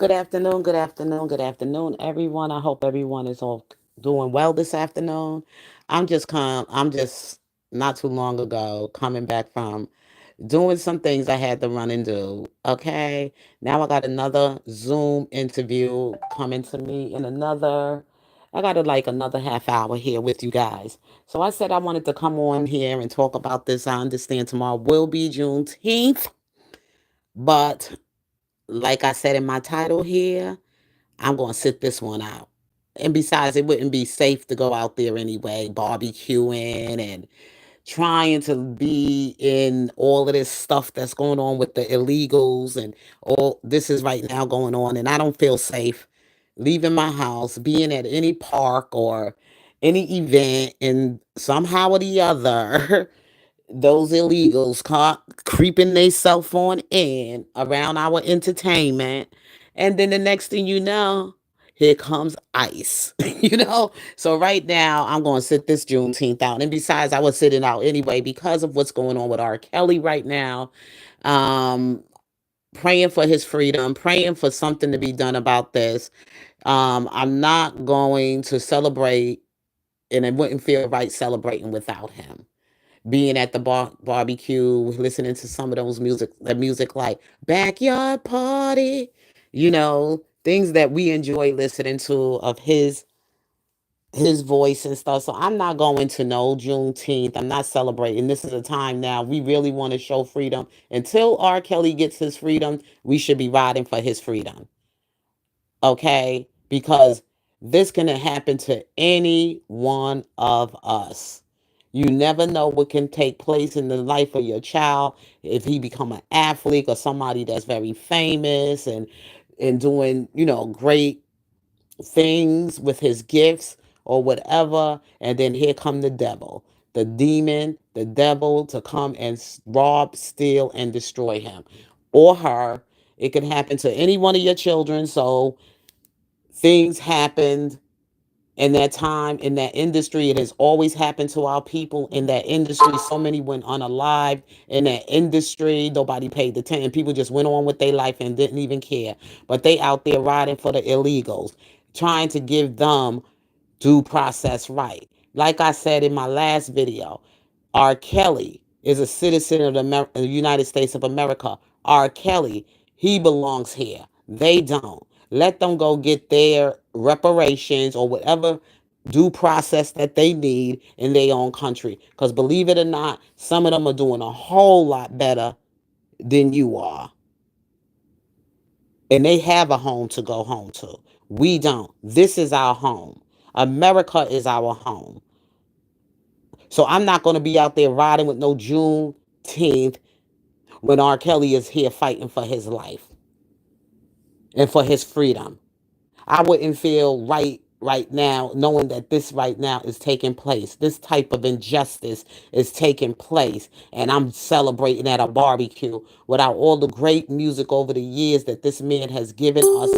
Good afternoon, good afternoon, everyone. I hope everyone is all doing well this afternoon. I'm just not too long ago coming back from doing some things I had to run and do. Okay. Now I got another Zoom interview coming to me in I got another half hour here with you guys. So I said I wanted to come on here and talk about this. I understand tomorrow will be Juneteenth, but like I said in my title here, I'm going to sit this one out. And besides, it wouldn't be safe to go out there anyway, barbecuing and trying to be in all of this stuff that's going on with the illegals and all this is right now going on. And I don't feel safe leaving my house, being at any park or any event, and somehow or the other, those illegals caught creeping their cell phone in around our entertainment. And then the next thing you know, here comes ICE. So right now I'm going to sit this Juneteenth out. And besides, I was sitting out anyway because of what's going on with R. Kelly right now. Um, Praying for his freedom, praying for something to be done about this. I'm not going to celebrate, and it wouldn't feel right celebrating without him being at the barbecue, listening to some of the music like backyard party, things that we enjoy listening to of his voice and stuff. So I'm not going to no Juneteenth. I'm not celebrating. This is a time now we really want to show freedom. Until R. Kelly gets his freedom, we should be riding for his freedom. Okay? Because this can happen to any one of us. You never know what can take place in the life of your child if he become an athlete or somebody that's very famous and doing, great things with his gifts or whatever, and then here come the devil, the demon, the devil to come and rob, steal, and destroy him or her. It can happen to any one of your children. So things happened in that time, in that industry. It has always happened to our people in that industry. So many went unalive in that industry. Nobody paid attention. People just went on with their life and didn't even care. But they out there riding for the illegals, trying to give them due process right. Like I said in my last video, R. Kelly is a citizen of the United States of America. R. Kelly, he belongs here. They don't. Let them go get their reparations or whatever due process that they need in their own country. Because believe it or not, some of them are doing a whole lot better than you are. And they have a home to go home to. We don't. This is our home. America is our home. So I'm not going to be out there riding with no Juneteenth when R. Kelly is here fighting for his life and for his freedom. I wouldn't feel right now knowing that this right now is taking place. This type of injustice is taking place. And I'm celebrating at a barbecue without all the great music over the years that this man has given us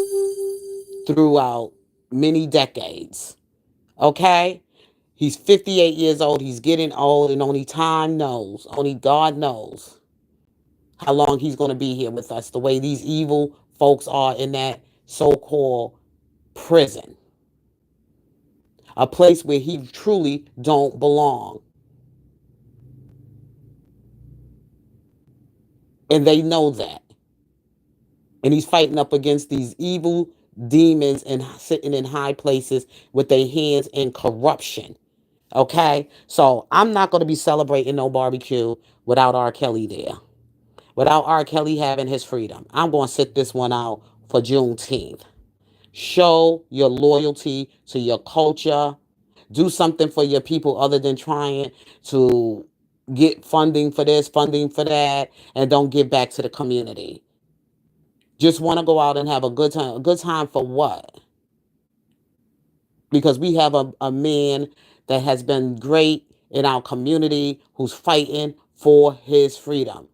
throughout many decades. Okay? He's 58 years old. He's getting old, and only time knows, only God knows how long he's going to be here with us, the way these evil folks are in that so called prison, a place where he truly don't belong. And they know that. And he's fighting up against these evil demons and sitting in high places with their hands in corruption. Okay? So I'm not going to be celebrating no barbecue without R. Kelly there. Without R. Kelly having his freedom. I'm going to sit this one out for Juneteenth. Show your loyalty to your culture. Do something for your people other than trying to get funding for this, funding for that, and don't give back to the community. Just want to go out and have a good time. A good time for what? Because we have a man that has been great in our community who's fighting for his freedom.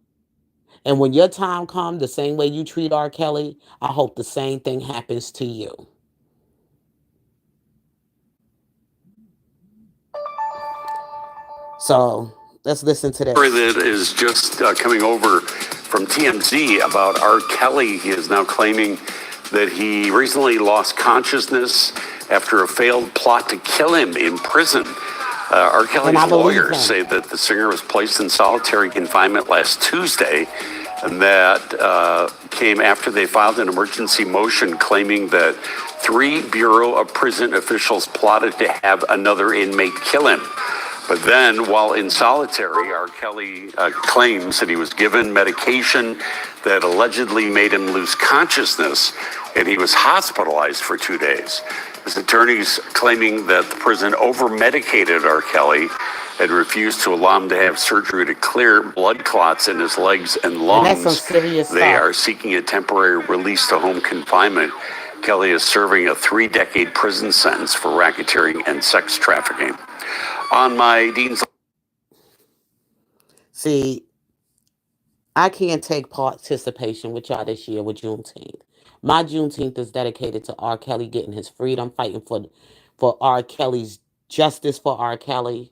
And when your time comes, the same way you treat R. Kelly, I hope the same thing happens to you. So let's listen to this. Story that is just coming over from TMZ about R. Kelly. He is now claiming that he recently lost consciousness after a failed plot to kill him in prison. R. And I Kelly's believe lawyers him. say that the singer was placed in solitary confinement last Tuesday, and that came after they filed an emergency motion claiming that 3 Bureau of Prison officials plotted to have another inmate kill him. But then, while in solitary, R. Kelly claims that he was given medication that allegedly made him lose consciousness, and he was hospitalized for 2 days. His attorneys claiming that the prison over-medicated R. Kelly and refused to allow him to have surgery to clear blood clots in his legs and And that's some lungs. serious They stuff. are seeking a temporary release to home confinement. Kelly is serving a 3-decade prison sentence for racketeering and sex trafficking. On my Dean's. See, I can't take participation with y'all this year with Juneteenth. My Juneteenth is dedicated to R. Kelly getting his freedom, fighting for R. Kelly's justice for R. Kelly.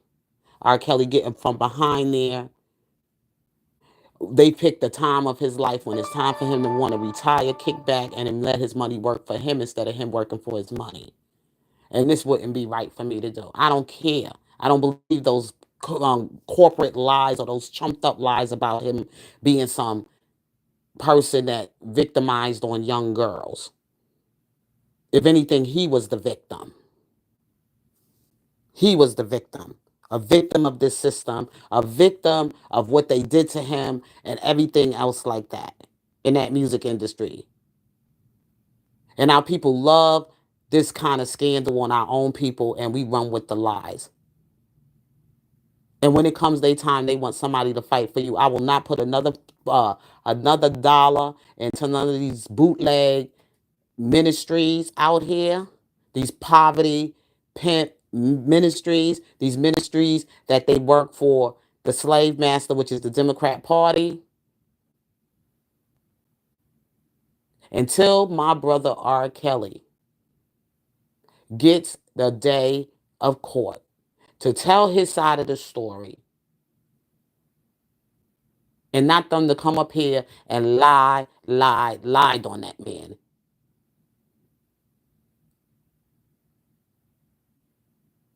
R. Kelly getting from behind there. They picked the time of his life when it's time for him to want to retire, kick back, and then let his money work for him instead of him working for his money. And this wouldn't be right for me to do. I don't care. I don't believe those corporate lies or those chumped up lies about him being some person that victimized on young girls. If anything, he was the victim. He was the victim. A victim of this system, a victim of what they did to him and everything else like that in that music industry. And our people love this kind of scandal on our own people, and we run with the lies. And when it comes their time, they want somebody to fight for you. I will not put another dollar into none of these bootleg ministries out here, these poverty pimp ministries, these ministries that they work for the slave master, which is the Democrat Party. Until my brother R. Kelly gets the day of court to tell his side of the story, and not them to come up here and lied on that man.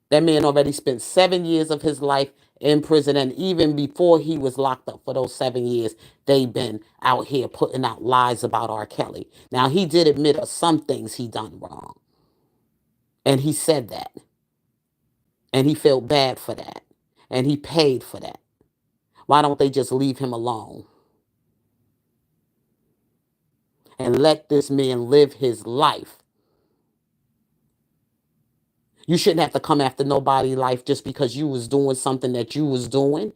That man already spent 7 years of his life in prison, and even before he was locked up for those 7 years, they've been out here putting out lies about R. Kelly. Now, he did admit of some things he done wrong, and he said that, and he felt bad for that, and he paid for that. Why don't they just leave him alone and let this man live his life? You shouldn't have to come after nobody's life just because you was doing something that you was doing.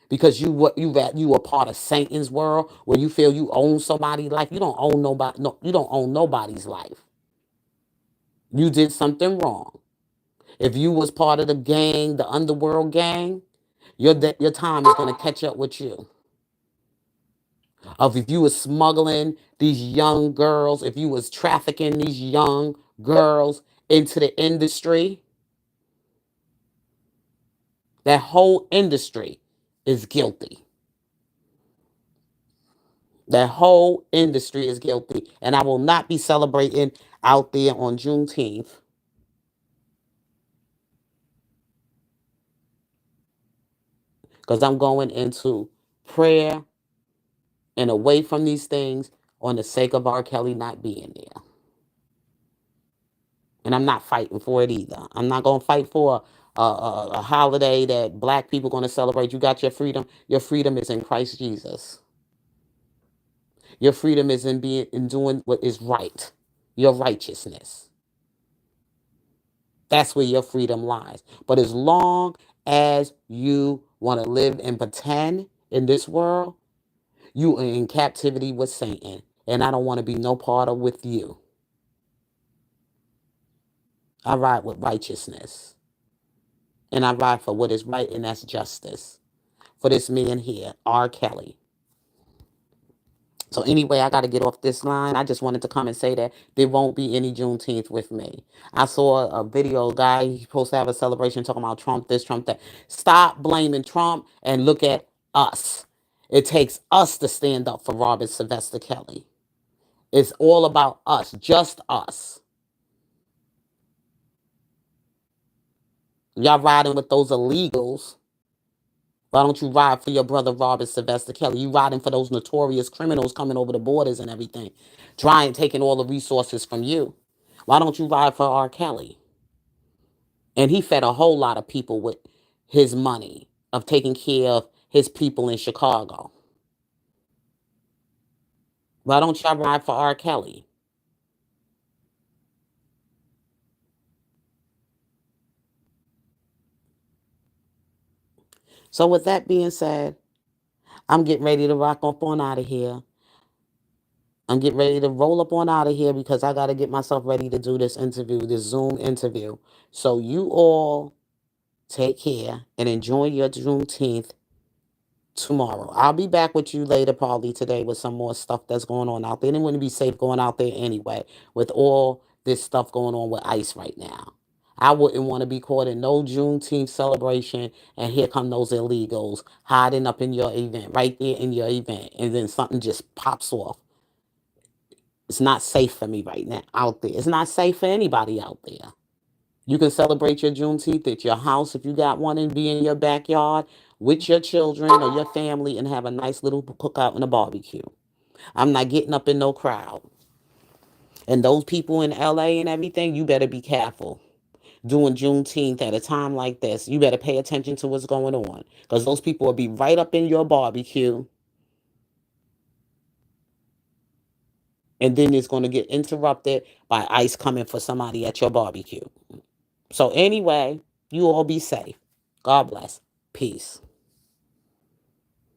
Because you were part of Satan's world where you feel you own somebody's life. You don't own nobody. No, you don't own nobody's life. You did something wrong. If you was part of the gang, the underworld gang, your time is gonna catch up with you. Of if you was smuggling these young girls, if you was trafficking these young girls into the industry, that whole industry is guilty. That whole industry is guilty. And I will not be celebrating out there on Juneteenth because I'm going into prayer and away from these things on the sake of R. Kelly not being there. And I'm not fighting for it either. I'm not going to fight for a holiday that black people going to celebrate. You got your freedom. Your freedom is in Christ Jesus. Your freedom is in doing what is right. Your righteousness. That's where your freedom lies. But as long as you want to live and pretend in this world, you are in captivity with Satan. And I don't want to be no part of with you. I ride with righteousness. And I ride for what is right, and that's justice. For this man here, R. Kelly. So anyway, I got to get off this line. I just wanted to come and say that there won't be any Juneteenth with me. I saw a video, guy, he's supposed to have a celebration talking about Trump this, Trump that. Stop blaming Trump and look at us. It takes us to stand up for Robert Sylvester Kelly. It's all about us, just us. Y'all riding with those illegals. Why don't you ride for your brother Robert Sylvester Kelly? You riding for those notorious criminals coming over the borders and everything, trying taking all the resources from you. Why don't you ride for R. Kelly? And he fed a whole lot of people with his money of taking care of his people in Chicago. Why don't y'all ride for R. Kelly? So with that being said, I'm getting ready to rock up on out of here. I'm getting ready to roll up on out of here because I got to get myself ready to do this interview, this Zoom interview. So you all take care and enjoy your Juneteenth tomorrow. I'll be back with you later, probably today, with some more stuff that's going on out there. And it wouldn't be safe going out there anyway with all this stuff going on with ICE right now. I wouldn't want to be caught in no Juneteenth celebration and here come those illegals hiding up in your event, right there in your event, and then something just pops off. It's not safe for me right now out there. It's not safe for anybody out there. You can celebrate your Juneteenth at your house if you got one and be in your backyard with your children or your family and have a nice little cookout and a barbecue. I'm not getting up in no crowd. And those people in LA and everything, you better be careful. Doing Juneteenth at a time like this, you better pay attention to what's going on. Because those people will be right up in your barbecue. And then it's going to get interrupted by ICE coming for somebody at your barbecue. So, anyway, you all be safe. God bless. Peace.